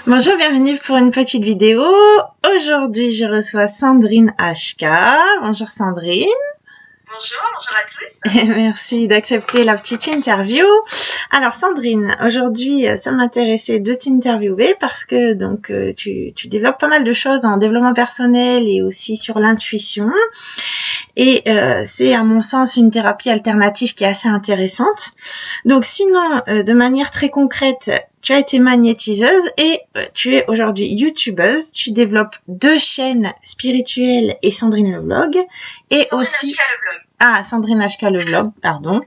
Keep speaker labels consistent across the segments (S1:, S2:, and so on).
S1: Bonjour, bienvenue pour une petite vidéo. Aujourd'hui, je reçois Sandrine HK. Bonjour Sandrine.
S2: Bonjour à tous.
S1: Et merci d'accepter la petite interview. Alors Sandrine, aujourd'hui, ça m'intéressait de t'interviewer parce que tu développes pas mal de choses en développement personnel et aussi sur l'intuition. Et c'est à mon sens une thérapie alternative qui est assez intéressante. Donc sinon, de manière très concrète, tu as été magnétiseuse et tu es aujourd'hui youtubeuse. Tu développes 2 chaînes spirituelles et Sandrine le vlog. Et
S2: Sandrine
S1: aussi...
S2: HK le vlog.
S1: Ah, Sandrine HK le vlog, pardon.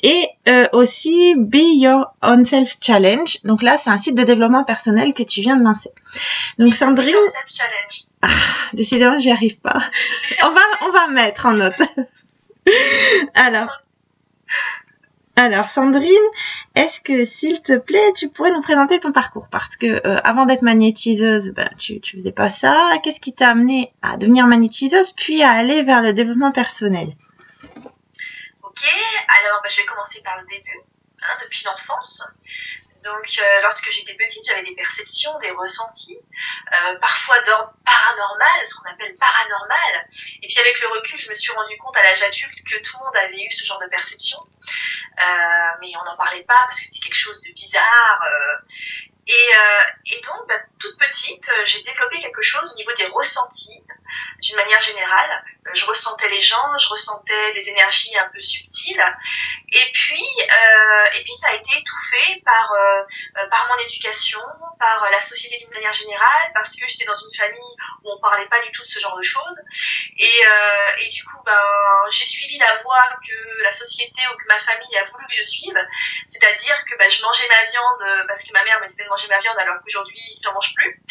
S1: Et aussi Be Your Own Self Challenge. Donc là, c'est un site de développement personnel que tu viens de lancer. Donc Sandrine...
S2: Be Your Self Challenge.
S1: Ah, décidément, j'y arrive pas. On va mettre en note. Alors Sandrine, est-ce que s'il te plaît, tu pourrais nous présenter ton parcours? Parce que avant d'être magnétiseuse, tu faisais pas ça. Qu'est-ce qui t'a amené à devenir magnétiseuse puis à aller vers le développement personnel?
S2: Ok, alors je vais commencer par le début, depuis l'enfance. Donc lorsque j'étais petite, j'avais des perceptions, des ressentis, parfois d'ordre paranormal, ce qu'on appelle paranormal. Et puis avec le recul, je me suis rendu compte à l'âge adulte que tout le monde avait eu ce genre de perception. Mais on n'en parlait pas parce que c'était quelque chose de bizarre. Et donc, toute petite, j'ai développé quelque chose au niveau des ressentis, d'une manière générale. Je ressentais les gens, je ressentais des énergies un peu subtiles. Et puis ça a été étouffé par mon éducation, par la société d'une manière générale, parce que j'étais dans une famille où on parlait pas du tout de ce genre de choses. Et du coup, j'ai suivi la voie que la société ou que ma famille a voulu que je suive, c'est-à-dire que je mangeais ma viande parce que ma mère me disait de manger ma viande alors qu'aujourd'hui j'en mange plus.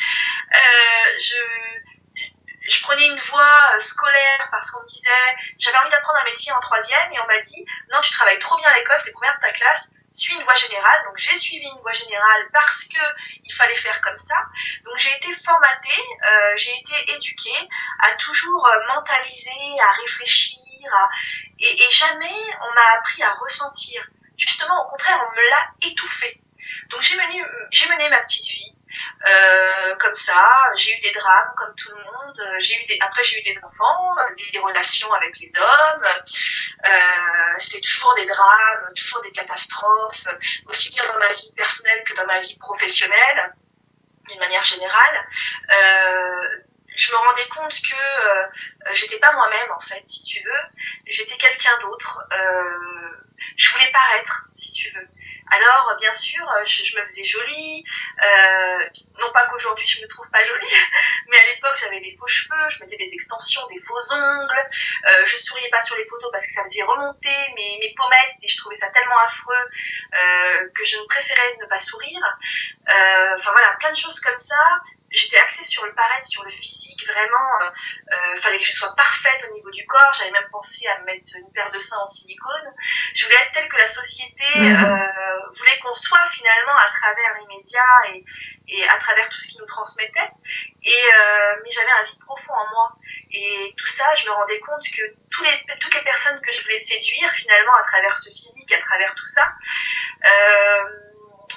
S2: Je prenais une voie scolaire parce qu'on me disait, j'avais envie d'apprendre un métier en 3e et on m'a dit, non, tu travailles trop bien à l'école, t'es première de ta classe, suis une voie générale. Donc j'ai suivi une voie générale parce que il fallait faire comme ça. Donc j'ai été formatée, j'ai été éduquée à toujours mentaliser, à réfléchir, et jamais on m'a appris à ressentir. Justement, au contraire, on me l'a étouffé. Donc j'ai mené ma petite vie. Comme ça, j'ai eu des drames comme tout le monde. Après j'ai eu des enfants, des relations avec les hommes. C'était toujours des drames, toujours des catastrophes, aussi bien dans ma vie personnelle que dans ma vie professionnelle, d'une manière générale. Je me rendais compte que j'étais pas moi-même en fait, si tu veux. J'étais quelqu'un d'autre. Je voulais paraître, si tu veux. Alors, bien sûr, je me faisais jolie. Non pas qu'aujourd'hui je me trouve pas jolie, mais à l'époque j'avais des faux cheveux, je mettais des extensions, des faux ongles. Je souriais pas sur les photos parce que ça faisait remonter mes pommettes et je trouvais ça tellement affreux que je préférais ne pas sourire. Enfin voilà, plein de choses comme ça. J'étais axée sur le paraître, sur le physique, vraiment. Fallait que je sois parfaite au niveau du corps. J'avais même pensé à me mettre une paire de seins en silicone. Je voulais être telle que la société voulait qu'on soit finalement à travers les médias et à travers tout ce qu'ils nous transmettaient. Mais j'avais un vide profond en moi. Et tout ça, je me rendais compte que toutes les personnes que je voulais séduire finalement à travers ce physique, à travers tout ça,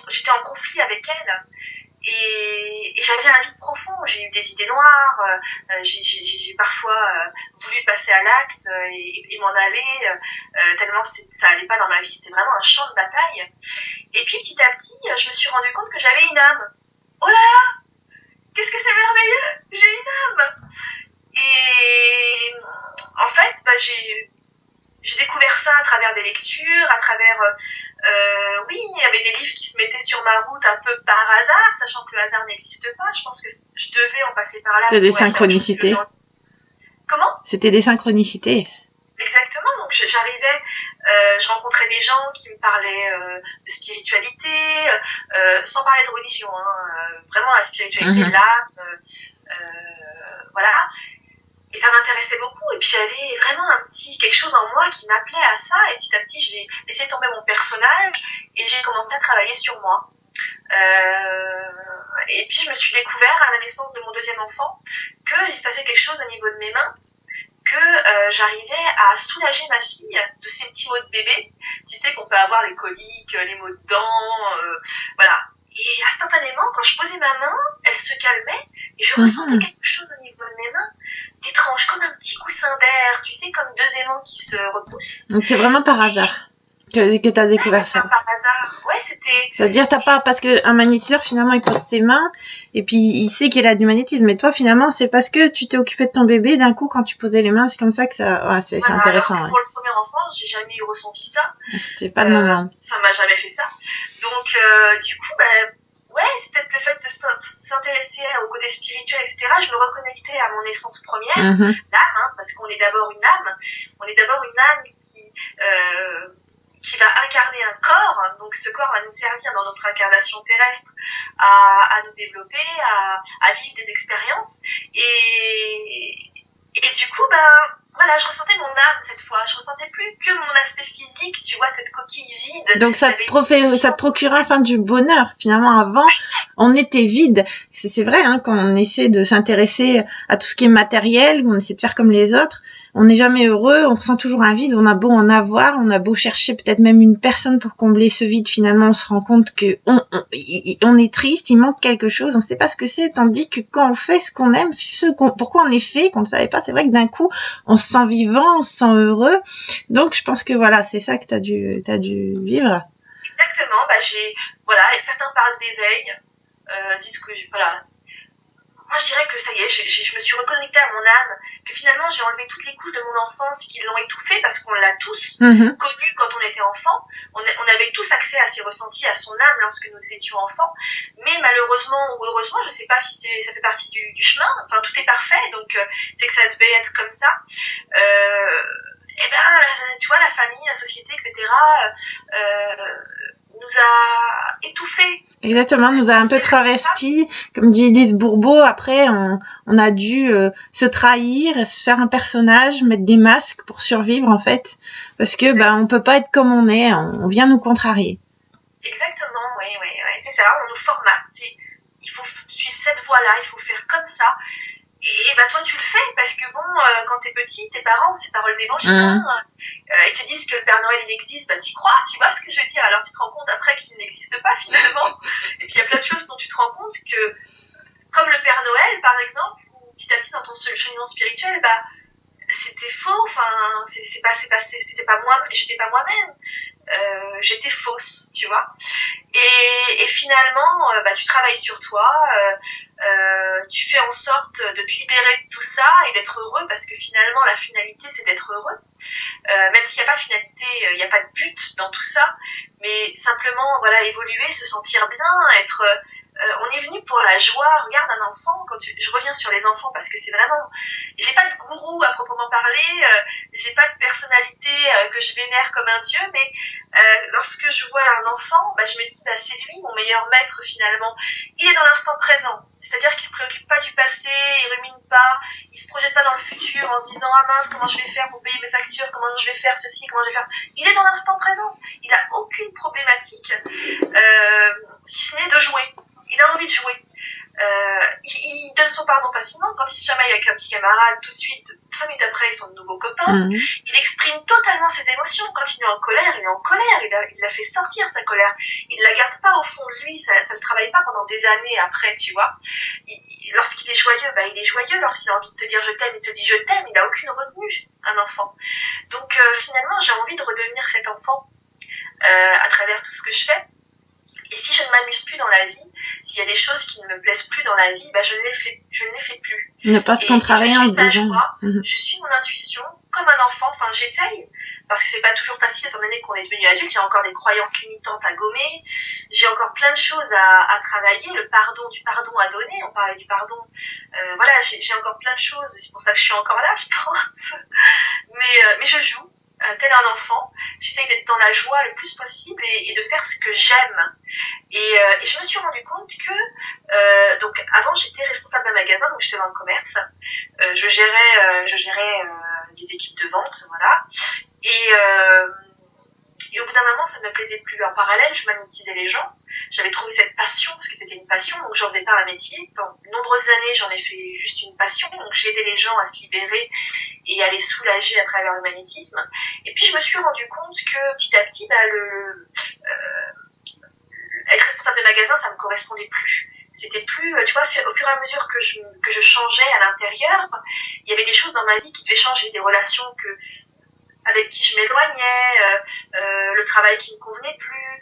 S2: j'étais en conflit avec elles. Et j'avais un vide profond, j'ai eu des idées noires, j'ai parfois voulu passer à l'acte et m'en aller, tellement ça allait pas dans ma vie, c'était vraiment un champ de bataille. Et puis petit à petit, je me suis rendu compte que j'avais une âme. Oh là là, qu'est-ce que c'est merveilleux, j'ai une âme. Et en fait, j'ai découvert ça à travers des lectures, à travers... oui, il y avait des livres qui se mettaient sur ma route un peu par hasard, sachant que le hasard n'existe pas. Je pense que je devais en passer par là.
S1: C'était des synchronicités.
S2: Comment?
S1: C'était des synchronicités.
S2: Exactement, donc j'arrivais, je rencontrais des gens qui me parlaient de spiritualité, sans parler de religion, vraiment la spiritualité, l'âme, voilà. Et ça m'intéressait beaucoup, et puis j'avais vraiment quelque chose en moi qui m'appelait à ça, et petit à petit j'ai laissé tomber mon personnage, et j'ai commencé à travailler sur moi. Et puis je me suis découvert à la naissance de mon 2e enfant, qu'il se passait quelque chose au niveau de mes mains, que j'arrivais à soulager ma fille de ses petits maux de bébé. Tu sais qu'on peut avoir les coliques, les maux de dents, voilà. Et instantanément, quand je posais ma main, elle se calmait et je ressentais quelque chose au niveau de mes mains, d'étrange, comme un petit coussin d'air, tu sais, comme deux aimants qui se repoussent.
S1: Donc c'est vraiment par hasard que tu as découvert ça.
S2: Par hasard, ouais, c'était...
S1: C'est-à-dire, t'as pas, parce qu'un magnétiseur, finalement, il pose ses mains, et puis il sait qu'il a du magnétisme. Mais toi, finalement, c'est parce que tu t'es occupé de ton bébé, d'un coup, quand tu posais les mains, c'est comme ça que ça, ouais, c'est intéressant.
S2: Alors que pour le premier enfant, j'ai jamais eu ressenti ça.
S1: C'était pas le moment.
S2: Ça m'a jamais fait ça. Donc, du coup, ouais, c'est peut-être le fait de s'intéresser au côté spirituel, etc. Je me reconnectais à mon essence première, l'âme, hein, parce qu'on est d'abord une âme. On est d'abord une âme qui va incarner un corps, donc ce corps va nous servir dans notre incarnation terrestre à nous développer, à vivre des expériences, et du coup, voilà, je ressentais mon âme cette fois, je ressentais plus que mon aspect physique, tu vois, cette coquille vide.
S1: Donc ça te procurait enfin du bonheur, finalement. Avant, on était vide. C'est vrai, hein, quand on essaie de s'intéresser à tout ce qui est matériel, on essaie de faire comme les autres, on n'est jamais heureux, on ressent toujours un vide, on a beau en avoir, on a beau chercher peut-être même une personne pour combler ce vide, finalement on se rend compte que on est triste, il manque quelque chose, on ne sait pas ce que c'est, tandis que quand on fait ce qu'on aime, pourquoi on est fait, qu'on ne savait pas, c'est vrai que d'un coup on se sent vivant, on se sent heureux. Donc je pense que voilà, c'est ça que t'as dû vivre.
S2: Exactement, voilà, et certains parlent d'éveil, disent que voilà. Moi, je dirais que ça y est, je me suis reconnectée à mon âme, que finalement, j'ai enlevé toutes les couches de mon enfance qui l'ont étouffée, parce qu'on l'a tous connu quand on était enfant. On avait tous accès à ses ressentis, à son âme lorsque nous étions enfants. Mais malheureusement ou heureusement, je ne sais pas si ça fait partie du chemin. Enfin, tout est parfait, donc c'est que ça devait être comme ça. Tu vois, la famille, la société, etc., nous a étouffés.
S1: Exactement, nous a un peu travestis, comme dit Élise Bourbeau. Après, on a dû se trahir, se faire un personnage, mettre des masques pour survivre en fait, parce que on peut pas être comme on est, on vient nous contrarier.
S2: Exactement, oui, c'est ça, on nous formate. Il faut suivre cette voie-là, il faut faire comme ça. Et toi, tu le fais parce que quand t'es petit, tes parents, c'est paroles d'évangile. Ils te disent que le Père Noël il existe, t'y crois, tu vois ce que je veux dire. Alors tu te rends compte après qu'il n'existe pas finalement. Et puis il y a plein de choses dont tu te rends compte que, comme le Père Noël par exemple, ou petit à petit dans ton cheminement spirituel, c'était faux. Enfin, c'était pas moi, j'étais pas moi-même. J'étais fausse, tu vois. Et finalement, tu travailles sur toi, tu fais en sorte de te libérer de tout ça et d'être heureux, parce que finalement la finalité c'est d'être heureux, même s'il n'y a pas de finalité, il n'y a pas de but dans tout ça, mais simplement voilà, évoluer, se sentir bien, être on est venu pour la joie. Regarde un enfant, je reviens sur les enfants parce que c'est vraiment, j'ai pas de gourou à proprement parler, j'ai pas de personnalité que je vénère comme un dieu, mais lorsque je vois un enfant, je me dis c'est lui mon meilleur maître finalement. Il est dans l'instant présent, c'est-à-dire qu'il se préoccupe pas du passé, il rumine pas, il se projette pas dans le futur en se disant ah mince comment je vais faire pour payer mes factures, comment je vais faire ceci, comment je vais faire. Il est dans l'instant présent, il a aucune problématique si ce n'est de jouer. Il a envie de jouer. Il donne son pardon facilement. Quand il se chamaille avec un petit camarade, tout de suite, 5 minutes après, ils sont de nouveaux copains. Il exprime totalement ses émotions. Quand il est en colère, il est en colère. Il a fait sortir sa colère. Il ne la garde pas au fond de lui. Ça ne le travaille pas pendant des années après, tu vois. Lorsqu'il est joyeux, il est joyeux. Lorsqu'il a envie de te dire je t'aime, il te dit je t'aime. Il n'a aucune retenue, un enfant. Donc finalement, j'ai envie de redevenir cet enfant à travers tout ce que je fais. Et si je ne m'amuse plus dans la vie, s'il y a des choses qui ne me plaisent plus dans la vie, je ne les fais plus.
S1: Ne pas se contrarier en se disant.
S2: Je suis mon intuition, comme un enfant, enfin j'essaye, parce que c'est pas toujours facile étant donné qu'on est devenu adulte, il y a encore des croyances limitantes à gommer, j'ai encore plein de choses à travailler, du pardon à donner, on parlait du pardon, voilà, j'ai encore plein de choses, c'est pour ça que je suis encore là, je pense. Mais je joue. Tel un enfant, j'essaye d'être dans la joie le plus possible et de faire ce que j'aime. Et je me suis rendu compte que, donc avant j'étais responsable d'un magasin, donc j'étais dans le commerce, je gérais des équipes de vente, voilà, et au bout d'un moment ça ne me plaisait plus. En parallèle, je magnétisais les gens, j'avais trouvé cette passion, parce que c'était une passion, donc j'en faisais pas un métier. Pendant de nombreuses années, j'en ai fait juste une passion, donc j'aidais les gens à se libérer et à les soulager à travers le magnétisme. Et puis je me suis rendu compte que petit à petit, être responsable de magasin, ça me correspondait plus. C'était plus, tu vois, au fur et à mesure que je changeais à l'intérieur, il y avait des choses dans ma vie qui devaient changer, des relations avec qui je m'éloignais, le travail qui me convenait plus,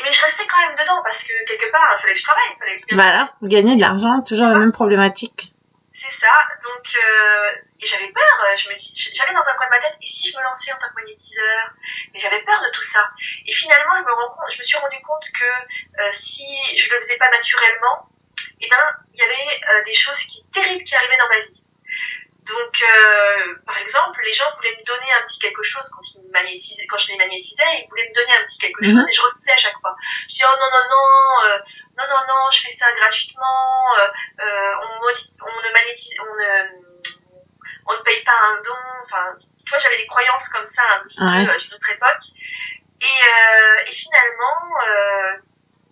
S2: mais je restais quand même dedans parce que quelque part, il fallait que je travaille, il fallait que
S1: Voilà, gagner de l'argent, toujours la même problématique.
S2: C'est ça, donc et j'avais peur, j'avais dans un coin de ma tête, et si je me lançais en tant que magnétiseur, mais j'avais peur de tout ça. Et finalement, je me suis rendu compte que si je le faisais pas naturellement, eh ben, il y avait des choses terribles qui arrivaient dans ma vie. Donc, par exemple, les gens voulaient me donner un petit quelque chose quand je les magnétisais, ils voulaient me donner un petit quelque chose et je refusais à chaque fois. Je dis, oh non, je fais ça gratuitement, on ne paye pas un don, enfin, tu vois, j'avais des croyances comme ça un petit peu d'une autre époque. Et finalement,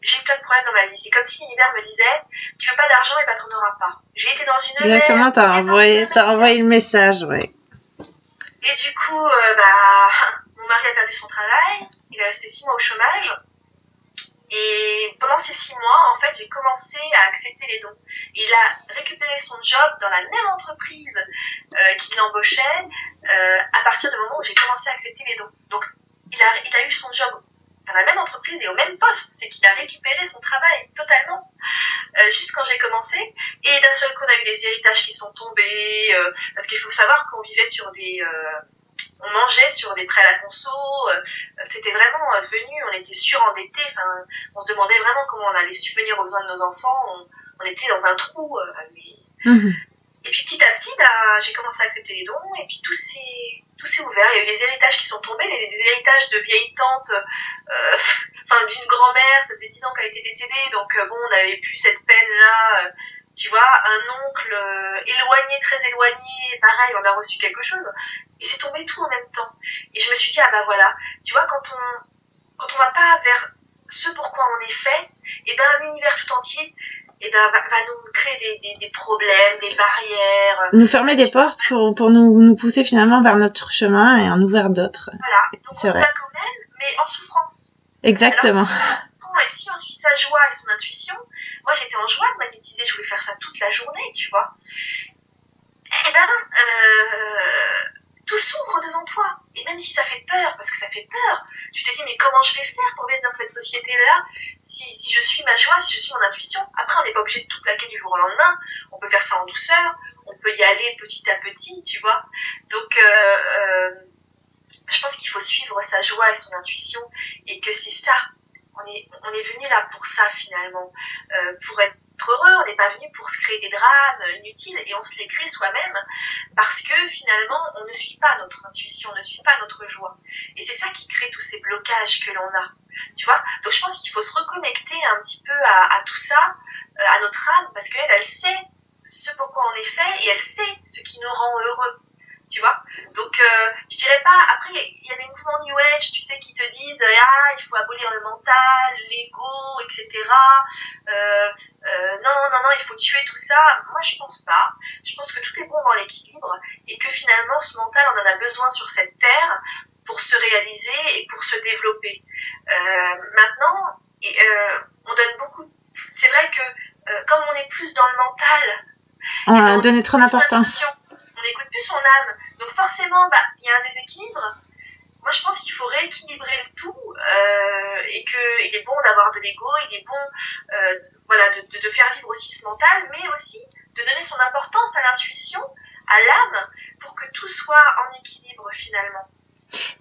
S2: j'ai eu plein de problèmes dans ma vie. C'est comme si l'univers me disait, tu veux pas d'argent, et ben t'en auras pas. J'ai été dans une
S1: Exactement, t'as envoyé le message, ouais.
S2: Et du coup, mon mari a perdu son travail, il est resté 6 mois au chômage. Et pendant ces 6 mois, en fait, j'ai commencé à accepter les dons. Il a récupéré son job dans la même entreprise qui l'embauchait à partir du moment où j'ai commencé à accepter les dons. Donc, il a eu son job dans la même entreprise et au même poste. C'est qu'il a récupéré son travail totalement juste quand j'ai commencé. Et d'un seul coup, on a eu des héritages qui sont tombés parce qu'il faut savoir qu'on vivait sur on mangeait sur des prêts à la conso, c'était vraiment devenu, on était surendettés, on se demandait vraiment comment on allait subvenir aux besoins de nos enfants, on était dans un trou. Et puis petit à petit, j'ai commencé à accepter les dons et puis tout s'est ouvert. Il y a eu des héritages qui sont tombés, des héritages de vieilles tantes, d'une grand-mère, ça faisait 10 ans qu'elle était décédée, donc on n'avait plus cette peine-là. Tu vois, un oncle éloigné, très éloigné, pareil, on a reçu quelque chose. Et c'est tombé tout en même temps. Et je me suis dit, ah bah voilà, tu vois, quand on va pas vers ce pourquoi on est fait, et ben l'univers tout entier va nous créer des problèmes, des barrières.
S1: Nous fermer des portes pour nous pousser finalement vers notre chemin et en ouvrir d'autres.
S2: Voilà, donc c'est vrai. Va quand même, mais en souffrance.
S1: Exactement.
S2: Alors, et si on suit sa joie et son intuition, moi j'étais en joie de magnétiser, je voulais faire ça toute la journée, tu vois. Et tout s'ouvre devant toi. Et même si ça fait peur, parce que ça fait peur, tu te dis mais comment je vais faire pour vivre dans cette société-là si je suis ma joie, si je suis mon intuition. Après on n'est pas obligé de tout plaquer du jour au lendemain, on peut faire ça en douceur, on peut y aller petit à petit, tu vois. Donc je pense qu'il faut suivre sa joie et son intuition et que c'est ça. On est venu là pour ça finalement, pour être heureux, on n'est pas venu pour se créer des drames inutiles et on se les crée soi-même parce que finalement on ne suit pas notre intuition, on ne suit pas notre joie et c'est ça qui crée tous ces blocages que l'on a, tu vois. Donc je pense qu'il faut se reconnecter un petit peu à tout ça, à notre âme, parce qu'elle elle sait ce pourquoi on est fait et elle sait ce qui nous rend heureux, tu vois. Donc je dirais pas, après il y a des mouvements New Age, tu sais, qui te disent il faut abolir le mental, l'ego, etc. Non, il faut tuer tout ça. Moi je pense pas, je pense que tout est bon dans l'équilibre et que finalement ce mental on en a besoin sur cette terre pour se réaliser et pour se développer. Maintenant on donne beaucoup, c'est vrai que comme on est plus dans le mental,
S1: on a donné trop d'importance,
S2: on n'écoute plus son âme, donc forcément il y a un déséquilibre. Moi je pense qu'il faut rééquilibrer le tout et qu'il est bon d'avoir de l'ego, il est bon de faire vivre aussi ce mental, mais aussi de donner son importance à l'intuition, à l'âme, pour que tout soit en équilibre finalement.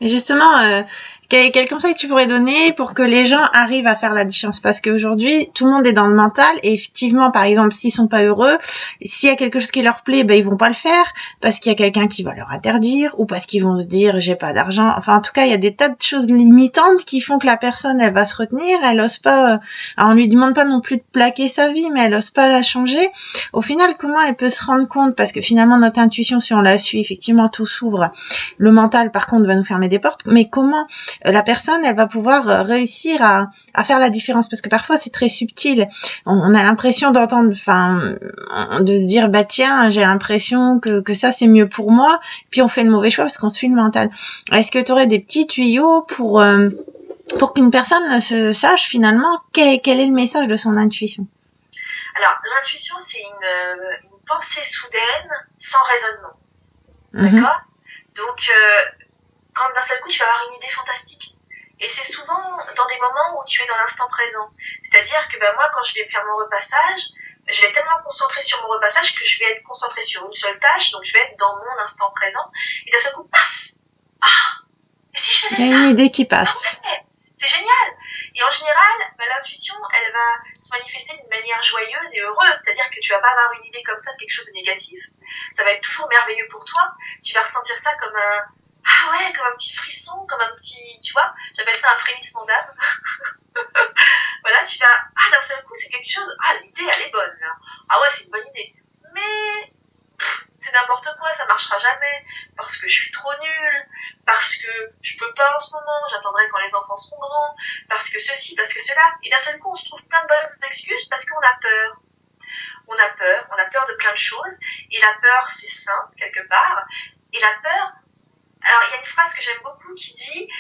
S1: Mais justement, quel conseil tu pourrais donner pour que les gens arrivent à faire la différence? Parce qu'aujourd'hui, tout le monde est dans le mental et effectivement, par exemple, s'ils sont pas heureux, s'il y a quelque chose qui leur plaît, ils vont pas le faire parce qu'il y a quelqu'un qui va leur interdire ou parce qu'ils vont se dire j'ai pas d'argent. Enfin, en tout cas, il y a des tas de choses limitantes qui font que la personne, elle va se retenir, elle ose pas. Alors, on lui demande pas non plus de plaquer sa vie, mais elle ose pas la changer. Au final, comment elle peut se rendre compte? Parce que finalement, notre intuition, si on la suit, effectivement, tout s'ouvre. Le mental, par contre, va nous fermer des portes. Mais comment la personne, elle va pouvoir réussir à faire la différence? Parce que parfois, c'est très subtil. On a l'impression d'entendre, de se dire, tiens, j'ai l'impression que ça, c'est mieux pour moi. Puis on fait le mauvais choix parce qu'on suit le mental. Est-ce que tu aurais des petits tuyaux pour pour qu'une personne se sache finalement quel est le message de son intuition.
S2: Alors, l'intuition, c'est une pensée soudaine sans raisonnement. D'accord? Donc, quand d'un seul coup, tu vas avoir une idée fantastique. Et c'est souvent dans des moments où tu es dans l'instant présent. C'est-à-dire que moi, quand je vais faire mon repassage, je vais être tellement concentrée sur mon repassage que je vais être concentrée sur une seule tâche, donc je vais être dans mon instant présent. Et d'un seul coup, paf! Ah! Et si je faisais ça?
S1: Il y a une idée qui passe.
S2: Ah ouais, c'est génial! Et en général, l'intuition, elle va se manifester d'une manière joyeuse et heureuse. C'est-à-dire que tu vas pas avoir une idée comme ça de quelque chose de négatif. Ça va être toujours merveilleux pour toi. Tu vas ressentir ça comme comme un petit frisson, comme un petit, tu vois, j'appelle ça un frémissement d'âme. Voilà, tu vas, d'un seul coup, c'est quelque chose, l'idée, elle est bonne, là. Ah ouais, c'est une bonne idée. Mais, c'est n'importe quoi, ça marchera jamais, parce que je suis trop nulle, parce que je peux pas en ce moment, j'attendrai quand les enfants seront grands, parce que ceci, parce que cela. Et d'un seul coup, on se trouve plein de bonnes excuses parce qu'on a peur. On a peur de plein de choses, et la peur, c'est sain, quelque part. Et la peur, alors il y a une phrase que j'aime beaucoup qui dit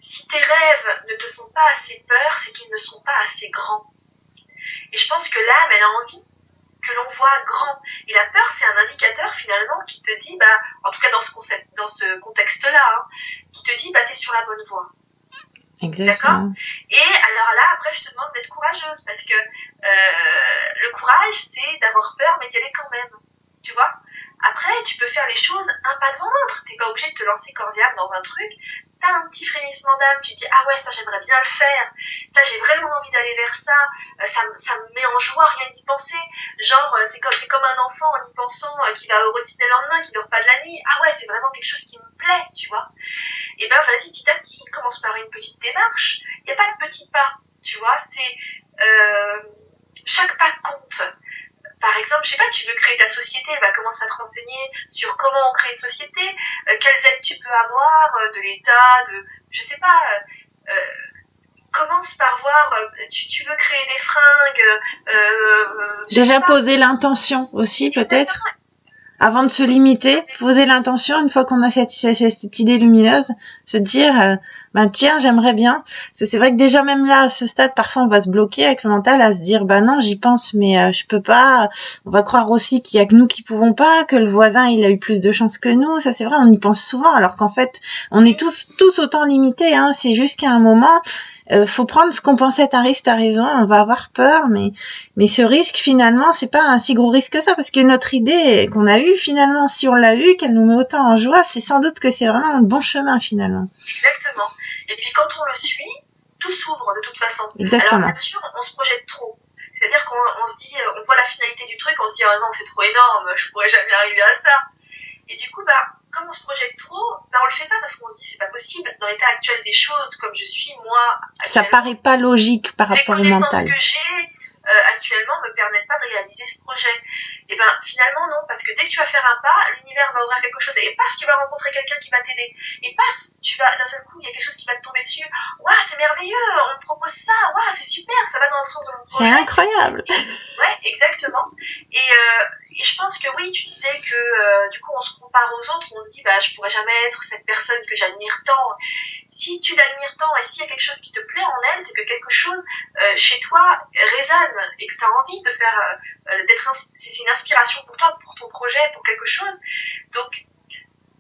S2: si tes rêves ne te font pas assez peur, c'est qu'ils ne sont pas assez grands. Et je pense que l'âme, elle a envie que l'on voit grand. Et la peur, c'est un indicateur finalement qui te dit, en tout cas dans ce contexte-là, qui te dit, t'es sur la bonne voie.
S1: Exactement.
S2: D'accord? Et alors là, après, je te demande d'être courageuse, parce que le courage, c'est d'avoir peur, mais d'y aller quand même. Tu vois? Après, tu peux faire les choses un pas devant l'autre. T'es pas obligé de te lancer corps et âme dans un truc. T'as un petit frémissement d'âme, tu te dis, ouais, ça, j'aimerais bien le faire. Ça, j'ai vraiment envie d'aller vers ça. Ça me met en joie rien d'y penser. Genre, c'est comme un enfant en y pensant qui va au Euro Disney le lendemain, qui dort pas de la nuit. Ah ouais, c'est vraiment quelque chose qui me plaît, tu vois. Et vas-y, petit à petit, commence par une petite démarche. Il n'y a pas de petits pas, tu vois. C'est chaque pas compte. Par exemple, je sais pas, tu veux créer ta société, commence à te renseigner sur comment on crée une société, quelles aides tu peux avoir de l'État, je sais pas, commence par voir, tu veux créer des fringues.
S1: Déjà poser l'intention aussi, peut-être. Avant de se limiter, poser l'intention, une fois qu'on a cette idée lumineuse, se dire, tiens, j'aimerais bien. C'est vrai que déjà même là, à ce stade, parfois on va se bloquer avec le mental à se dire, non, j'y pense, mais je peux pas. On va croire aussi qu'il y a que nous qui pouvons pas, que le voisin il a eu plus de chance que nous. Ça c'est vrai, on y pense souvent, alors qu'en fait, on est tous autant limités. C'est juste qu'à un moment, faut prendre ce qu'on pensait être un risque, t'as raison, on va avoir peur, mais ce risque, finalement, c'est pas un si gros risque que ça, parce que notre idée qu'on a eue, finalement, si on l'a eue, qu'elle nous met autant en joie, c'est sans doute que c'est vraiment le bon chemin, finalement.
S2: Exactement. Et puis, quand on le suit, tout s'ouvre, de toute façon.
S1: Exactement.
S2: Alors, bien sûr, on se projette trop. C'est-à-dire qu'on se dit, on voit la finalité du truc, on se dit, oh non, c'est trop énorme, je pourrais jamais arriver à ça. Et du coup, comme on se projette trop, on le fait pas parce qu'on se dit c'est pas possible. Dans l'état actuel des choses, comme je suis moi,
S1: ça paraît pas logique par rapport au mental.
S2: Les connaissances que j'ai actuellement me permettent pas de réaliser ce projet. Et finalement non, parce que dès que tu vas faire un pas, l'univers va ouvrir quelque chose et paf, tu vas rencontrer quelqu'un qui va t'aider. Et paf, d'un seul coup, il y a quelque chose qui va te tomber dessus. Waouh, c'est merveilleux, on me propose ça. Waouh, c'est super, ça va dans le sens de mon projet.
S1: C'est incroyable.
S2: Ouais, exactement. Et je pense que oui, tu disais que du coup on se compare aux autres, on se dit je pourrais jamais être cette personne que j'admire tant. Si tu l'admires tant et s'il y a quelque chose qui te plaît en elle, c'est que quelque chose chez toi résonne et que tu as envie de faire, c'est une inspiration pour toi, pour ton projet, pour quelque chose. Donc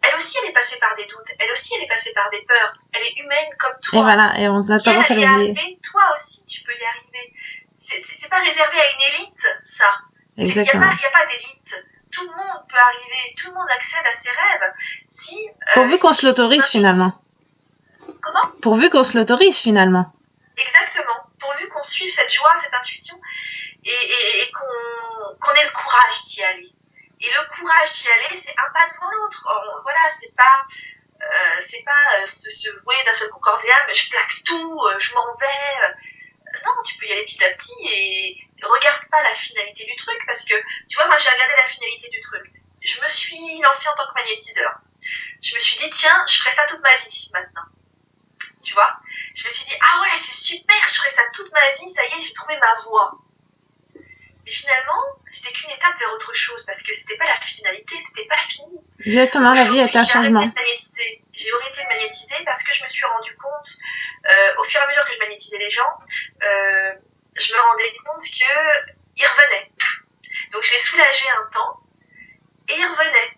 S2: elle aussi, elle est passée par des doutes, elle aussi, elle est passée par des peurs, elle est humaine comme toi.
S1: Et voilà, et on a tendance à l'oublier.
S2: Toi aussi, tu peux y arriver. C'est pas réservé à une élite, ça.
S1: Exactement.
S2: Il n'y a pas d'élite. Tout le monde peut arriver, tout le monde accède à ses rêves.
S1: Pourvu qu'on se l'autorise finalement.
S2: Comment ?
S1: Pourvu qu'on se l'autorise finalement.
S2: Exactement. Pourvu qu'on suive cette joie, cette intuition et qu'on ait le courage d'y aller. Et le courage d'y aller, c'est un pas devant l'autre. Voilà, c'est pas se vouer d'un seul coup corps et âme, je plaque tout, je m'en vais. Non, tu peux y aller petit à petit et regarde pas la finalité du truc parce que, tu vois, moi j'ai regardé la finalité du truc. Je me suis lancée en tant que magnétiseur. Je me suis dit, tiens, je ferai ça toute ma vie maintenant. Tu vois ? Je me suis dit, ouais, c'est super, je ferai ça toute ma vie, ça y est, j'ai trouvé ma voie. Mais finalement, c'était c'était qu'une étape vers autre chose, parce que c'était pas la finalité, c'était pas fini.
S1: Exactement, la vie est un changement.
S2: J'ai arrêté de magnétiser parce que je me suis rendu compte, au fur et à mesure que je magnétisais les gens, je me rendais compte qu'ils revenaient. Donc je les soulageais un temps, et ils revenaient.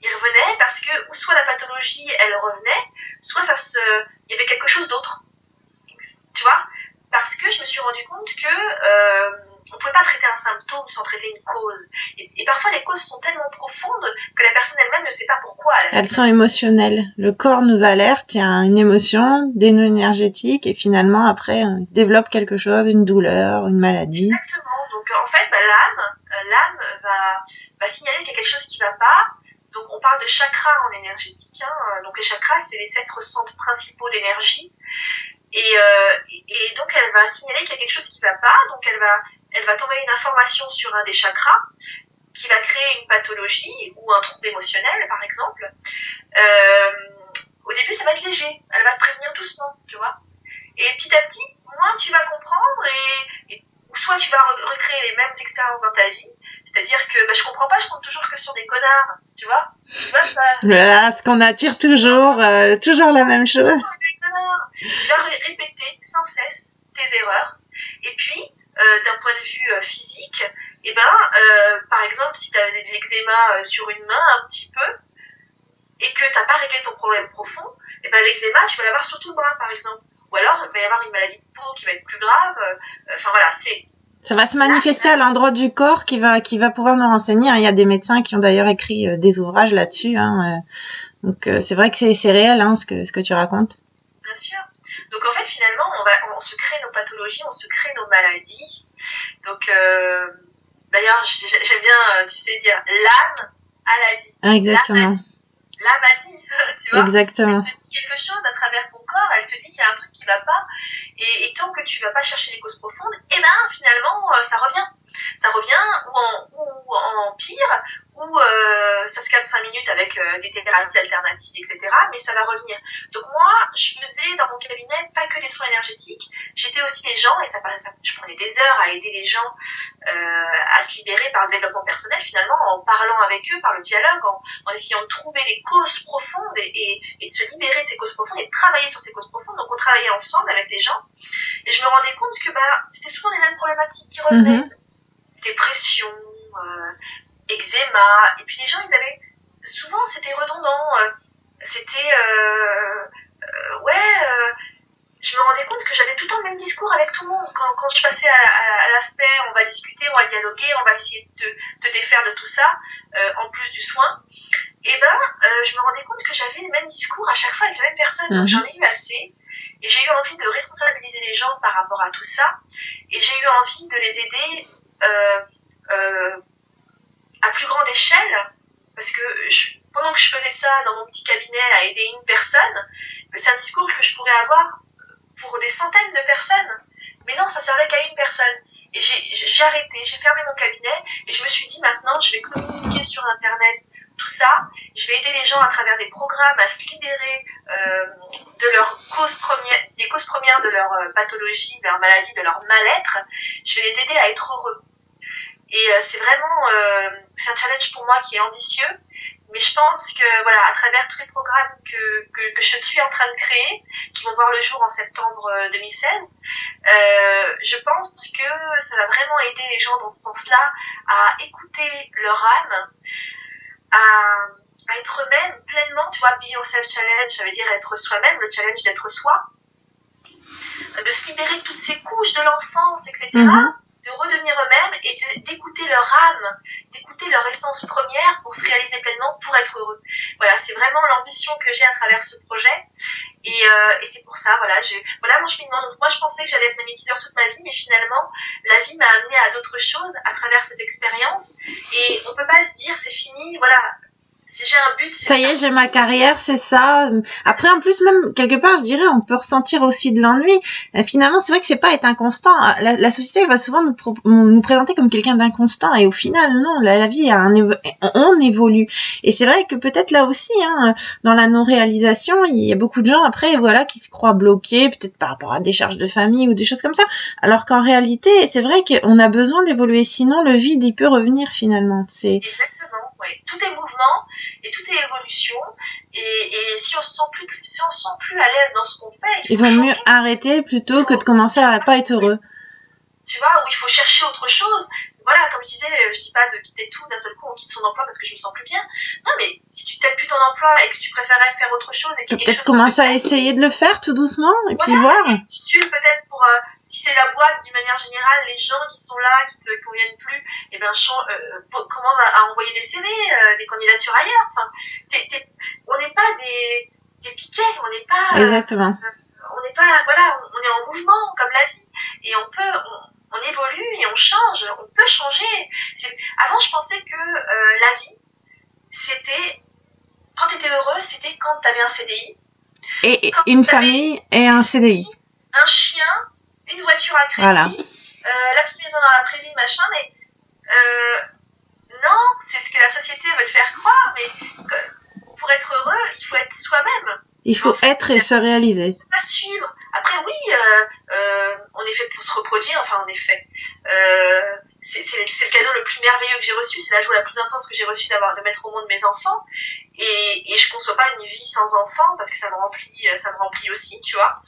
S2: Ils revenaient parce que, ou soit la pathologie, elle revenait, soit il y avait quelque chose d'autre. Tu vois? Parce que je me suis rendu compte que on ne pouvait pas traiter un symptôme sans traiter une cause. Et parfois, les causes sont tellement profondes que la personne elle-même ne sait pas pourquoi.
S1: Elles sont émotionnelles. Le corps nous alerte, il y a une émotion, des nœuds énergétiques, et finalement, après, on développe quelque chose, une douleur, une maladie.
S2: Exactement. Donc, en fait, l'âme va signaler qu'il y a quelque chose qui ne va pas. Donc, on parle de chakras en énergétique. Donc, les chakras, c'est les 7 centres principaux d'énergie. Et donc, elle va signaler qu'il y a quelque chose qui ne va pas. Donc, elle va t'envoyer une information sur un des chakras qui va créer une pathologie ou un trouble émotionnel, par exemple. Au début, ça va être léger. Elle va te prévenir doucement, tu vois. Et petit à petit, moins tu vas comprendre ou soit tu vas recréer les mêmes expériences dans ta vie. C'est-à-dire que je comprends pas, je tombe toujours que sur des connards, tu vois ça.
S1: Voilà, ce qu'on attire toujours, toujours la même chose.
S2: Des connards. Tu vas répéter sans cesse tes erreurs. Et puis, d'un point de vue physique, par exemple, si tu as de l'eczéma sur une main un petit peu, et que tu n'as pas réglé ton problème profond, l'eczéma, tu vas l'avoir sur tout le bras, par exemple. Ou alors, il va y avoir une maladie de peau qui va être plus grave.
S1: Ça va se manifester à l'endroit du corps qui va pouvoir nous renseigner. Il y a des médecins qui ont d'ailleurs écrit des ouvrages là-dessus. Donc, c'est vrai que c'est réel, ce que tu racontes.
S2: Bien sûr. Donc, en fait, finalement, on se crée nos pathologies, on se crée nos maladies. Donc, d'ailleurs, j'aime bien, tu sais, dire l'âme a dit.
S1: Exactement.
S2: L'âme a dit, tu vois.
S1: Exactement.
S2: Elle te dit quelque chose à travers ton corps, elle te dit qu'il y a un truc qui va pas. Et tant que tu vas pas chercher les causes profondes, finalement, ça revient. Ça revient ou en pire, ou ça se calme 5 minutes avec des thérapies alternatives, etc. Mais ça va revenir. Donc moi, je faisais dans mon cabinet pas que des soins énergétiques, j'étais aussi les gens, et je prenais des heures à aider les gens à se libérer par le développement personnel, finalement, en parlant avec eux, par le dialogue, en essayant de trouver les causes profondes et de se libérer de ces causes profondes et de travailler sur ces causes profondes. Donc on travaillait ensemble avec les gens, et je me rendais compte que c'était souvent les mêmes problématiques qui revenaient. Dépression, eczéma, et puis les gens, souvent c'était redondant, je me rendais compte que j'avais tout le temps le même discours avec tout le monde. Quand je passais à l'aspect, on va discuter, on va dialoguer, on va essayer de te défaire de tout ça, en plus du soin, je me rendais compte que j'avais le même discours à chaque fois avec la même personne. Donc j'en ai eu assez, et j'ai eu envie de responsabiliser les gens par rapport à tout ça, et j'ai eu envie de les aider à plus grande échelle, parce que pendant que je faisais ça dans mon petit cabinet à aider une personne, c'est un discours que je pourrais avoir pour des centaines de personnes, mais non, ça servait qu'à une personne. Et j'ai arrêté, j'ai fermé mon cabinet, et je me suis dit maintenant je vais communiquer sur internet tout ça, je vais aider les gens à travers des programmes à se libérer de leurs causes premières, des causes premières de leur pathologie, de leur maladie, de leur mal-être. Je vais les aider à être heureux. Et c'est vraiment c'est un challenge pour moi qui est ambitieux, mais je pense que à travers tous les programmes que je suis en train de créer, qui vont voir le jour en septembre 2016, je pense que ça va vraiment aider les gens dans ce sens-là à écouter leur âme, à être eux-mêmes pleinement, tu vois. Be Yourself Challenge, ça veut dire être soi-même, le challenge d'être soi, de se libérer de toutes ces couches de l'enfance, etc., de redevenir eux-mêmes et d'écouter leur âme, d'écouter leur essence première pour se réaliser pleinement, pour être heureux. Voilà, c'est vraiment l'ambition que j'ai à travers ce projet. Et c'est pour ça, voilà mon cheminement. Donc moi, je pensais que j'allais être magnétiseur toute ma vie, mais finalement, la vie m'a amené à d'autres choses à travers cette expérience. Et on peut pas se dire c'est fini, Si j'ai un but, c'est
S1: Ça y est, j'ai ma carrière, c'est ça. Après, en plus, même quelque part, je dirais, on peut ressentir aussi de l'ennui. Finalement, c'est vrai que c'est pas être inconstant. La société va souvent nous présenter comme quelqu'un d'inconstant, et au final, non. La vie on évolue. Et c'est vrai que peut-être là aussi, dans la non-réalisation, il y a beaucoup de gens après, voilà, qui se croient bloqués, peut-être par rapport à des charges de famille ou des choses comme ça. Alors qu'en réalité, c'est vrai qu'on a besoin d'évoluer. Sinon, le vide, il peut revenir finalement.
S2: exactement, ouais. Tout est mouvement et tout est évolution. Et si on se sent plus à l'aise dans ce qu'on fait,
S1: il vaut mieux arrêter plutôt que de commencer à pas être heureux.
S2: Tu vois, où il faut chercher autre chose. Voilà, comme je disais, je dis pas de quitter tout d'un seul coup, on quitte son emploi parce que je me sens plus bien. Non, mais si tu t'aimes plus ton emploi et que tu préférais faire autre chose et que
S1: peut-être commencer à essayer de le faire tout doucement et puis
S2: voilà,
S1: voir.
S2: Tu peut-être pour si c'est la boîte d'une manière générale, les gens qui sont là, qui te conviennent plus, et ben commence à envoyer des CV, des candidatures ailleurs. Enfin, on n'est pas des piquets, on n'est pas.
S1: Exactement.
S2: On n'est pas, voilà, on est en mouvement comme la vie et on évolue et on change, on peut changer. Avant, je pensais que la vie, c'était, quand tu étais heureux, c'était quand tu avais un CDI.
S1: Et une famille et un CDI.
S2: Un chien, une voiture à crédit,
S1: voilà.
S2: La petite maison dans la prairie, machin, mais non, c'est ce que la société veut te faire croire, mais pour être heureux, il faut être soi-même.
S1: Il faut être et se réaliser.
S2: Pas suivre. Après, oui, on est fait pour se reproduire, enfin, en effet. C'est le cadeau le plus merveilleux que j'ai reçu, c'est la joie la plus intense que j'ai reçue de mettre au monde mes enfants. Et je conçois pas une vie sans enfants, parce que ça me remplit aussi, tu vois.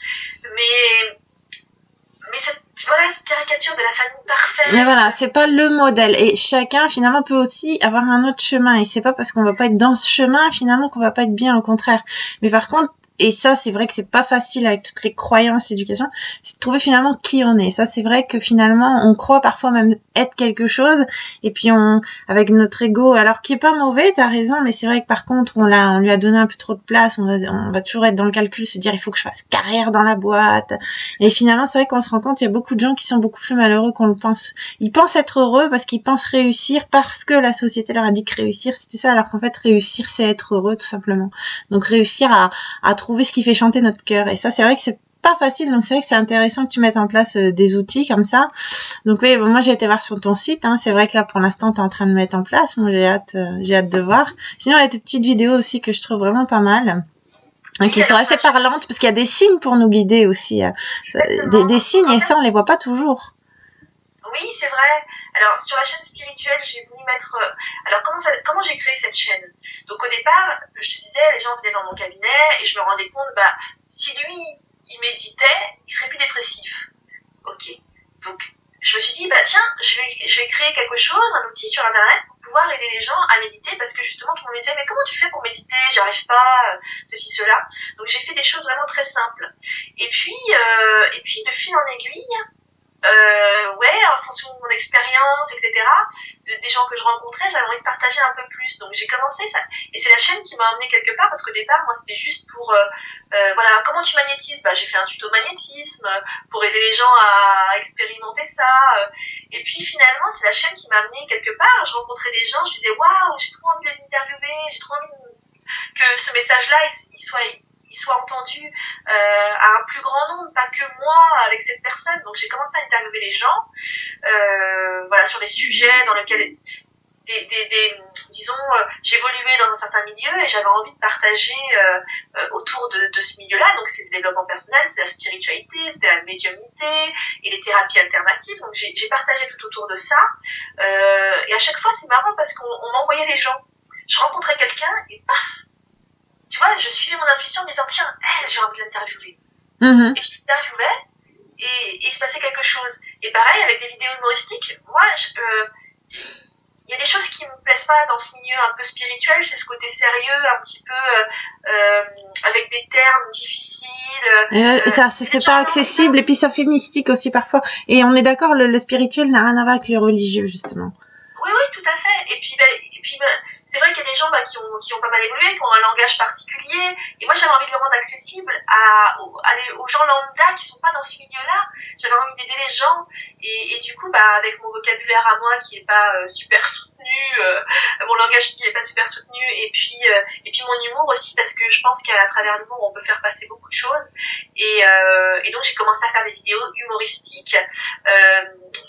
S2: Mais cette caricature de la famille parfaite.
S1: Mais voilà, c'est pas le modèle. Et chacun, finalement, peut aussi avoir un autre chemin. Et c'est pas parce qu'on va pas être dans ce chemin, finalement, qu'on va pas être bien, au contraire. Mais par contre, et ça, c'est vrai que c'est pas facile avec toutes les croyances, éducation, c'est de trouver finalement qui on est. Ça, c'est vrai que finalement, on croit parfois même être quelque chose, et puis avec notre ego, alors qui est pas mauvais, t'as raison, mais c'est vrai que par contre, on lui a donné un peu trop de place, on va toujours être dans le calcul, se dire, il faut que je fasse carrière dans la boîte. Et finalement, c'est vrai qu'on se rend compte, il y a beaucoup de gens qui sont beaucoup plus malheureux qu'on le pense. Ils pensent être heureux parce qu'ils pensent réussir, parce que la société leur a dit que réussir, c'était ça, alors qu'en fait, réussir, c'est être heureux, tout simplement. Donc, réussir à trouver ce qui fait chanter notre cœur. Et ça, c'est vrai que c'est pas facile, donc c'est vrai que c'est intéressant que tu mettes en place des outils comme ça. Donc oui, moi j'ai été voir sur ton site, c'est vrai que là pour l'instant tu es en train de mettre en place, moi j'ai hâte de voir. Sinon il y a des petites vidéos aussi que je trouve vraiment pas mal, qui sont assez parlantes, parce qu'il y a des signes pour nous guider aussi, des signes, et ça on les voit pas toujours.
S2: Oui, c'est vrai. Alors, sur la chaîne spirituelle, j'ai voulu mettre... alors, comment j'ai créé cette chaîne? Donc, au départ, je te disais, les gens venaient dans mon cabinet et je me rendais compte, si lui, il méditait, il serait plus dépressif. Ok. Donc, je me suis dit, tiens, je vais créer quelque chose, un outil sur Internet pour pouvoir aider les gens à méditer, parce que justement, tout le monde me disait, mais comment tu fais pour méditer? J'arrive pas, ceci, cela. Donc, j'ai fait des choses vraiment très simples. Et puis de fil en aiguille, en fonction de mon expérience, etc., des gens que je rencontrais, j'avais envie de partager un peu plus. Donc j'ai commencé ça. Et c'est la chaîne qui m'a emmenée quelque part, parce qu'au départ, moi, c'était juste pour, comment tu magnétises? J'ai fait un tuto magnétisme pour aider les gens à expérimenter ça. Et puis finalement, c'est la chaîne qui m'a amenée quelque part. Je rencontrais des gens, je disais, waouh, j'ai trop envie de les interviewer, j'ai trop envie que ce message-là, il soit entendu à un plus grand nombre, pas que moi avec cette personne. Donc j'ai commencé à interviewer les gens, sur des sujets dans lesquels j'évoluais dans un certain milieu et j'avais envie de partager autour de ce milieu-là. Donc c'est le développement personnel, c'est la spiritualité, c'est la médiumnité et les thérapies alternatives. Donc j'ai partagé tout autour de ça. Et à chaque fois, c'est marrant parce qu'on m'envoyait les gens. Je rencontrais quelqu'un et paf, tu vois, je suivais mon intuition en me disant, tiens, j'ai envie de l'interviewer. Et je l'interviewais et il se passait quelque chose. Et pareil, avec des vidéos humoristiques, moi, il y a des choses qui me plaisent pas dans ce milieu un peu spirituel, c'est ce côté sérieux, un petit peu avec des termes difficiles.
S1: Ça, c'est pas accessible, et puis ça fait mystique aussi parfois. Et on est d'accord, le spirituel n'a rien à voir avec le religieux, justement.
S2: Oui, tout à fait. Et puis c'est vrai qu'il y a des gens qui ont pas mal évolué, qui ont un langage particulier, et moi j'avais envie de le rendre accessible aux gens lambda qui sont pas dans ce milieu-là. J'avais envie d'aider les gens, et du coup, avec mon vocabulaire à moi qui est pas super soutenu, mon langage qui est pas super soutenu, et puis mon humour aussi, parce que je pense qu'à travers l'humour on peut faire passer beaucoup de choses, et donc j'ai commencé à faire des vidéos humoristiques.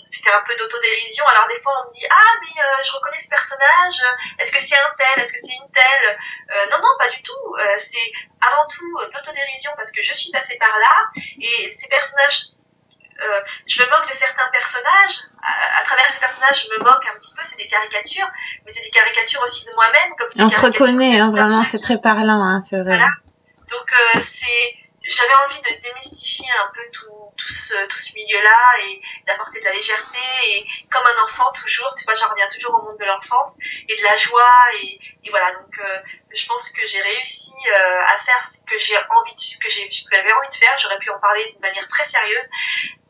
S2: C'était un peu d'autodérision. Alors des fois on me dit mais je reconnais ce personnage, est-ce que c'est un tel, est-ce que c'est une telle, non, pas du tout, c'est avant tout d'autodérision parce que je suis passée par là, et ces personnages, je me moque de certains personnages, à travers ces personnages je me moque un petit peu, c'est des caricatures, mais c'est des caricatures aussi de moi-même, comme
S1: on se reconnaît, vraiment, c'est très parlant, c'est vrai.
S2: Voilà. Donc j'avais envie de démystifier un peu tout ce milieu-là, et d'apporter de la légèreté, et comme un enfant toujours, tu vois, j'en reviens toujours au monde de l'enfance et de la joie, et voilà. Donc je pense que j'ai réussi à faire ce que j'avais envie de faire. J'aurais pu en parler d'une manière très sérieuse,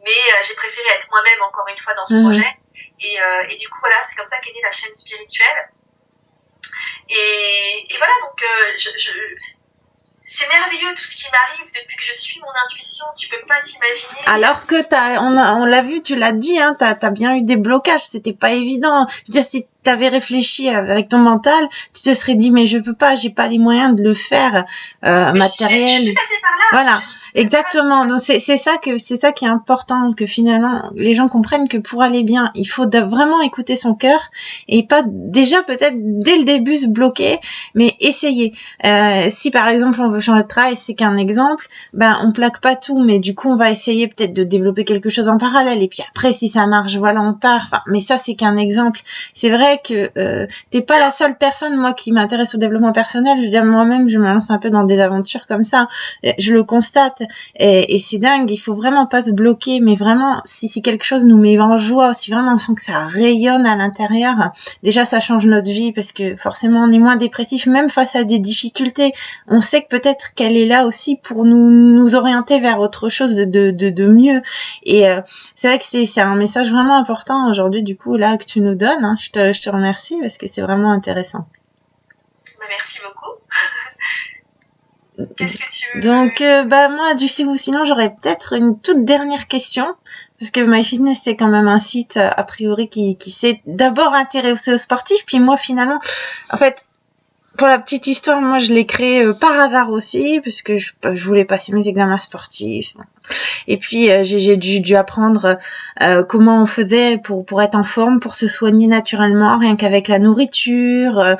S2: mais j'ai préféré être moi-même encore une fois dans ce projet, et du coup voilà, c'est comme ça qu'est née la chaîne spirituelle, et voilà. Donc c'est merveilleux tout ce qui m'arrive depuis que je suis mon intuition, tu peux pas t'imaginer.
S1: Alors que on l'a vu, tu l'as dit, t'as bien eu des blocages, c'était pas évident. Je veux dire, si t'avais réfléchi avec ton mental, tu te serais dit mais je peux pas, j'ai pas les moyens de le faire matériel.
S2: Je suis passée par là.
S1: Voilà, exactement. Donc c'est ça qui est important, que finalement les gens comprennent que pour aller bien, il faut vraiment écouter son cœur, et pas déjà peut-être dès le début se bloquer, mais essayer. Si par exemple on veut changer de travail, c'est qu'un exemple, on plaque pas tout, mais du coup on va essayer peut-être de développer quelque chose en parallèle, et puis après si ça marche, voilà, on part. Enfin, mais ça c'est qu'un exemple. C'est vrai que t'es pas la seule personne, moi, qui m'intéresse au développement personnel. Je veux dire, moi-même je me lance un peu dans des aventures comme ça, je le constate, et c'est dingue. Il faut vraiment pas se bloquer, mais vraiment si quelque chose nous met en joie, si vraiment on sent que ça rayonne à l'intérieur, déjà ça change notre vie, parce que forcément on est moins dépressif, même face à des difficultés. On sait que peut-être qu'elle est là aussi pour nous orienter vers autre chose de mieux, et c'est vrai que c'est un message vraiment important aujourd'hui, du coup, là, que tu nous donnes. Je te remercie, parce que c'est vraiment intéressant.
S2: Merci beaucoup. Qu'est-ce que tu veux?
S1: Donc moi, sinon j'aurais peut-être une toute dernière question, parce que MyFitness c'est quand même un site a priori qui s'est d'abord intéressé aux sportifs, puis moi finalement, en fait, pour la petite histoire, moi je l'ai créé par hasard aussi, parce que je voulais passer mes examens sportifs. Et puis j'ai dû apprendre comment on faisait pour être en forme, pour se soigner naturellement, rien qu'avec la nourriture,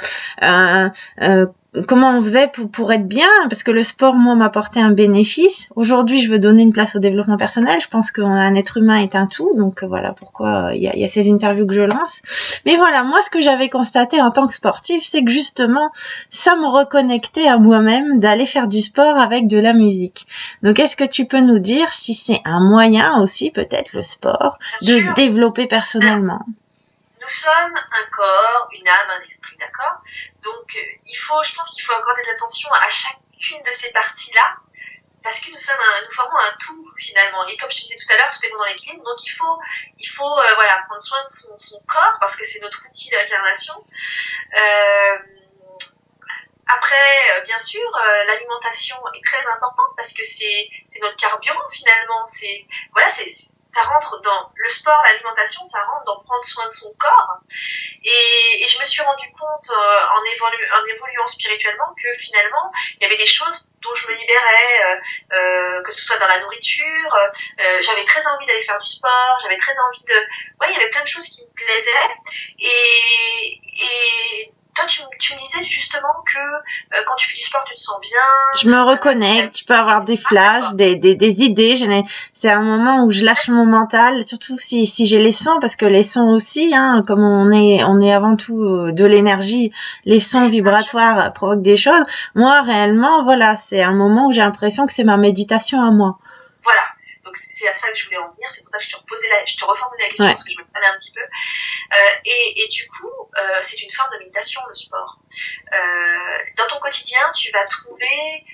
S1: comment on faisait pour être bien, parce que le sport, moi, m'apportait un bénéfice. Aujourd'hui, je veux donner une place au développement personnel. Je pense qu'un être humain est un tout, donc voilà pourquoi il y a ces interviews que je lance. Mais voilà, moi, ce que j'avais constaté en tant que sportif, c'est que justement, ça me reconnectait à moi-même d'aller faire du sport avec de la musique. Donc, est-ce que tu peux nous dire si c'est un moyen aussi, peut-être le sport, de se développer personnellement?
S2: Nous sommes un corps, une âme, un esprit, d'accord? Donc, je pense qu'il faut accorder de l'attention à chacune de ces parties-là, parce que nous formons un tout, finalement. Et comme je te disais tout à l'heure, tout est bon dans l'équilibre, donc il faut prendre soin de son corps, parce que c'est notre outil d'incarnation. Après, bien sûr, l'alimentation est très importante, parce que c'est notre carburant, finalement. Ça rentre dans le sport, l'alimentation, ça rentre dans prendre soin de son corps. Et je me suis rendu compte en évoluant spirituellement que finalement il y avait des choses dont je me libérais, que ce soit dans la nourriture. J'avais très envie d'aller faire du sport, j'avais très envie il y avait plein de choses qui me plaisaient, et toi, tu me disais justement que quand tu fais du sport, tu te sens bien.
S1: Je me reconnecte, tu peux avoir des flashs, des idées. C'est un moment où je lâche mon mental, surtout si j'ai les sons, parce que les sons aussi, comme on est avant tout de l'énergie, les sons vibratoires provoquent des choses. Moi, réellement, voilà, c'est un moment où j'ai l'impression que c'est ma méditation à moi.
S2: Voilà. Donc c'est à ça que je voulais en venir, c'est pour ça que je te reformulais la question, parce que je me prenais un petit peu. Et du coup, c'est une forme de méditation, le sport. Dans ton quotidien, tu vas trouver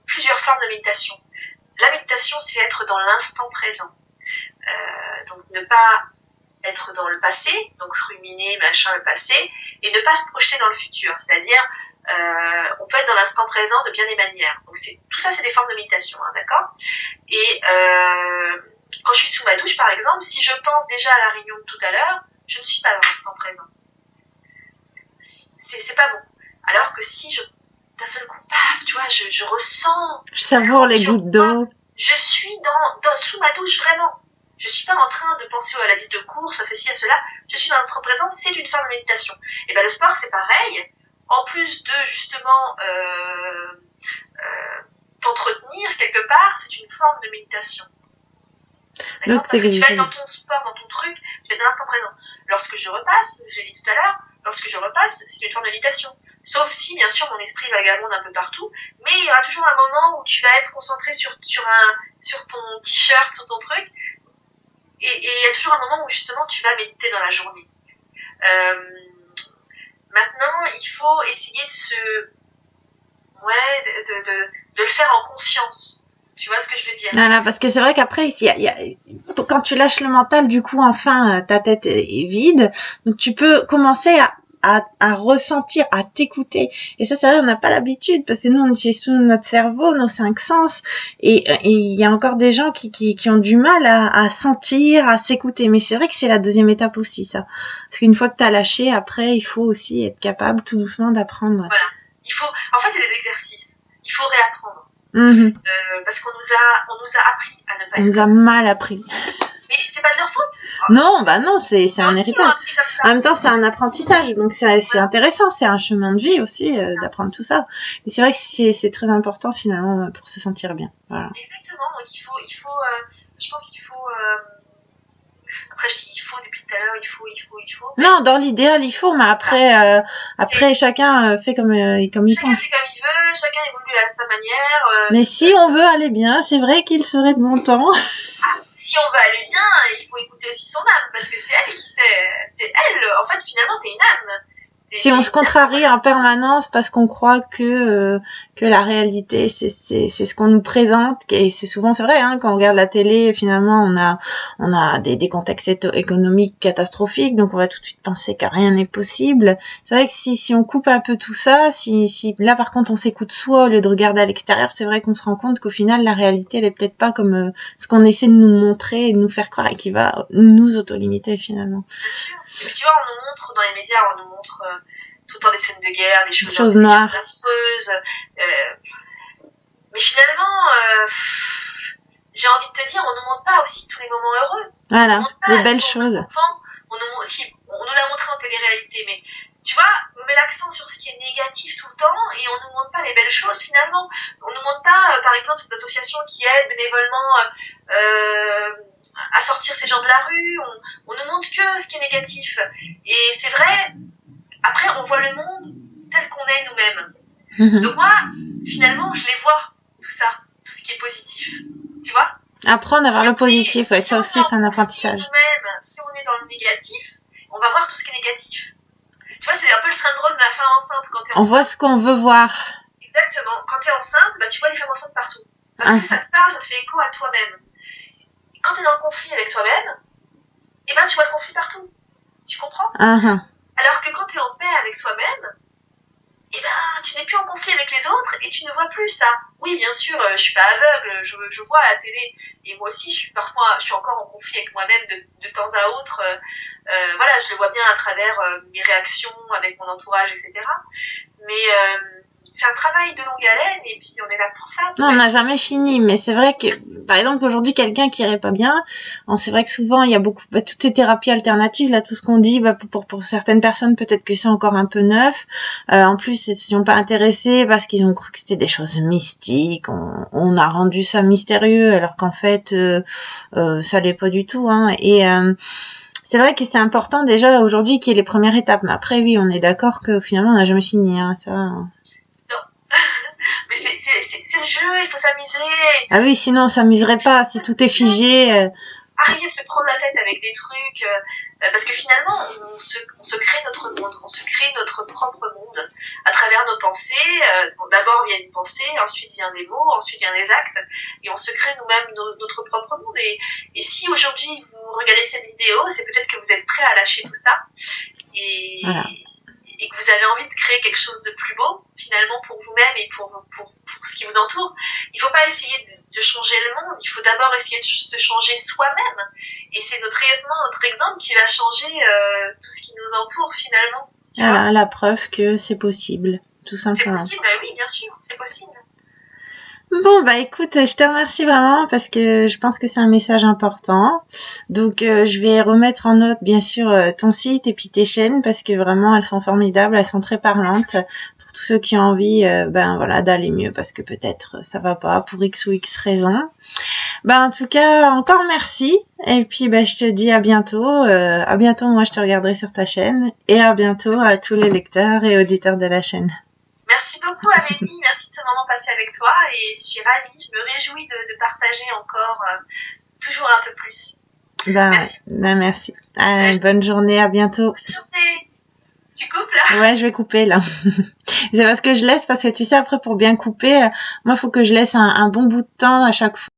S2: plusieurs formes de méditation. La méditation, c'est être dans l'instant présent. Donc ne pas être dans le passé, donc ruminer, machin, le passé, et ne pas se projeter dans le futur. C'est-à-dire, on peut être dans l'instant présent de bien des manières. Donc tout ça, c'est des formes de méditation, hein, d'accord? Et quand je suis sous ma douche, par exemple, si je pense déjà à la réunion de tout à l'heure, je ne suis pas dans l'instant présent. C'est pas bon. Alors que si d'un seul coup, paf, tu vois, je ressens...
S1: Je savoure les gouttes d'eau.
S2: Je suis sous ma douche, vraiment. Je suis pas en train de penser à la liste de courses, à ceci, à cela. Je suis dans l'instant présent, c'est une forme de méditation. Et ben le sport, c'est pareil. En plus de, justement, t'entretenir quelque part, c'est une forme de méditation.
S1: Donc,
S2: parce que tu vas être dans ton sport, dans ton truc, tu vas être dans l'instant présent. Lorsque je repasse, j'ai dit tout à l'heure, lorsque je repasse, c'est une forme de méditation. Sauf si, bien sûr, mon esprit vagabonde un peu partout, mais il y aura toujours un moment où tu vas être concentré sur ton t-shirt, sur ton truc, et il y a toujours un moment où, justement, tu vas méditer dans la journée. Maintenant, il faut essayer de le faire en conscience. Tu vois ce que je veux dire?
S1: Voilà, parce que c'est vrai qu'après, quand tu lâches le mental, du coup, enfin, ta tête est vide. Donc, tu peux commencer à ressentir, à t'écouter. Et ça, c'est vrai, on n'a pas l'habitude, parce que nous, on utilise sous notre cerveau, nos 5 sens. Et il y a encore des gens qui ont du mal à sentir, à s'écouter. Mais c'est vrai que c'est la deuxième étape aussi, ça. Parce qu'une fois que t'as lâché, après, il faut aussi être capable, tout doucement, d'apprendre.
S2: Voilà. En fait, il y a des exercices. Il faut réapprendre. Parce qu'on nous a appris à ne pas.
S1: On nous a mal appris.
S2: Mais c'est pas de leur faute.
S1: Non, bah non, c'est un héritage. En même temps, c'est un apprentissage, donc c'est intéressant, c'est un chemin de vie aussi d'apprendre tout ça. Mais c'est vrai que c'est très important finalement pour se sentir bien. Voilà.
S2: Exactement. Donc il faut, je pense qu'il faut. Après, je dis il faut depuis tout à l'heure, il faut.
S1: Non, dans l'idéal, il faut, mais après chacun fait comme il pense.
S2: Chacun fait comme il veut, chacun évolue à sa manière.
S1: Mais si on veut aller bien, c'est vrai qu'il serait de bon temps.
S2: Si on veut aller bien, il faut écouter aussi son âme, parce que c'est elle qui sait. C'est elle, en fait, finalement, t'es une âme.
S1: Si on se contrarie en permanence parce qu'on croit que la réalité c'est ce qu'on nous présente, et c'est vrai, hein, quand on regarde la télé, finalement on a des contextes économiques catastrophiques, donc on va tout de suite penser que rien n'est possible. C'est vrai que si on coupe un peu tout ça, si là par contre on s'écoute soi au lieu de regarder à l'extérieur, c'est vrai qu'on se rend compte qu'au final la réalité elle est peut-être pas comme ce qu'on essaie de nous montrer et de nous faire croire, et qui va nous autolimiter finalement.
S2: Bien sûr. Et puis tu vois, on nous montre dans les médias, on nous montre tout le temps des scènes de guerre, des
S1: choses noires,
S2: affreuses. Mais finalement, j'ai envie de te dire, on nous montre pas aussi tous les moments heureux.
S1: Voilà, les belles choses.
S2: On nous l'a montré en télé-réalité, mais tu vois, on met l'accent sur ce qui est négatif tout le temps et on nous montre pas les belles choses finalement. On nous montre pas, par exemple, cette association qui aide bénévolement à sortir ces gens de la rue. On nous montre que ce qui est négatif. Et c'est vrai, après on voit le monde tel qu'on est nous-mêmes. Donc moi, finalement, je les vois, tout ça, tout ce qui est positif. Tu vois ?
S1: Apprendre à voir le positif, ouais, ça aussi c'est un apprentissage.
S2: Si on est dans le négatif, on va voir tout ce qui est négatif. Tu vois, c'est un peu le syndrome de la femme enceinte quand t'es enceinte.
S1: On voit ce qu'on veut voir.
S2: Exactement. Quand t'es enceinte, bah, tu vois les femmes enceintes partout. Parce que ça te parle, ça te fait écho à toi-même. Quand t'es dans le conflit avec toi-même, eh ben, tu vois le conflit partout. Tu comprends? Alors que quand t'es en paix avec soi-même, eh ben, tu n'es plus en conflit avec les autres et tu ne vois plus ça. Oui, bien sûr, je suis pas aveugle, je vois à la télé. Et moi aussi, je suis encore en conflit avec moi-même de temps à autre. Voilà, je le vois bien à travers mes réactions avec mon entourage, etc. Mais c'est un travail de longue haleine et puis on est là pour ça.
S1: Non, on n'a jamais fini, mais c'est vrai que, par exemple, aujourd'hui, quelqu'un qui irait pas bien, c'est vrai que souvent, il y a toutes ces thérapies alternatives, là, tout ce qu'on dit, pour certaines personnes, peut-être que c'est encore un peu neuf. En plus, ils sont pas intéressés parce qu'ils ont cru que c'était des choses mystiques. On a rendu ça mystérieux, alors qu'en fait, ça l'est pas du tout, hein. Et c'est vrai que c'est important déjà aujourd'hui qu'il y ait les premières étapes. Mais après, oui, on est d'accord que finalement, on n'a jamais fini, hein, ça.
S2: Mais c'est le jeu, il faut s'amuser.
S1: Ah oui, sinon on s'amuserait pas si tout est figé.
S2: Arrêtez de se prendre la tête avec des trucs, parce que finalement on se crée notre monde, on se crée notre propre monde à travers nos pensées. D'abord vient une pensée, ensuite vient des mots, ensuite vient des actes, et on se crée nous-mêmes notre propre monde. Et si aujourd'hui vous regardez cette vidéo, c'est peut-être que vous êtes prêt à lâcher tout ça et,
S1: Voilà.
S2: et que vous avez envie de créer quelque chose de plus beau finalement pour vous-même et pour ce qui vous entoure. Il ne faut pas essayer de changer le monde, il faut d'abord essayer de se changer soi-même. Et c'est notre rayonnement, notre exemple qui va changer tout ce qui nous entoure finalement.
S1: Voilà, la preuve que c'est possible, tout simplement.
S2: C'est possible, oui, bien sûr, c'est possible.
S1: Bon, bah écoute, je te remercie vraiment parce que je pense que c'est un message important. Donc, je vais remettre en note, bien sûr, ton site et puis tes chaînes parce que vraiment, elles sont formidables, elles sont très parlantes pour tous ceux qui ont envie, d'aller mieux parce que peut-être ça va pas pour X ou X raison. En tout cas, encore merci. Et puis, je te dis à bientôt. À bientôt, moi, je te regarderai sur ta chaîne. Et à bientôt à tous les lecteurs et auditeurs de la chaîne.
S2: Merci beaucoup Amélie, merci de ce moment passé avec toi et je suis ravie, je me réjouis de partager encore toujours un peu plus.
S1: Merci. Merci. Bonne journée, à bientôt.
S2: Bonne journée. Tu coupes là?
S1: Ouais, je vais couper là. C'est parce que je laisse, parce que tu sais, après pour bien couper, moi il faut que je laisse un bon bout de temps à chaque fois.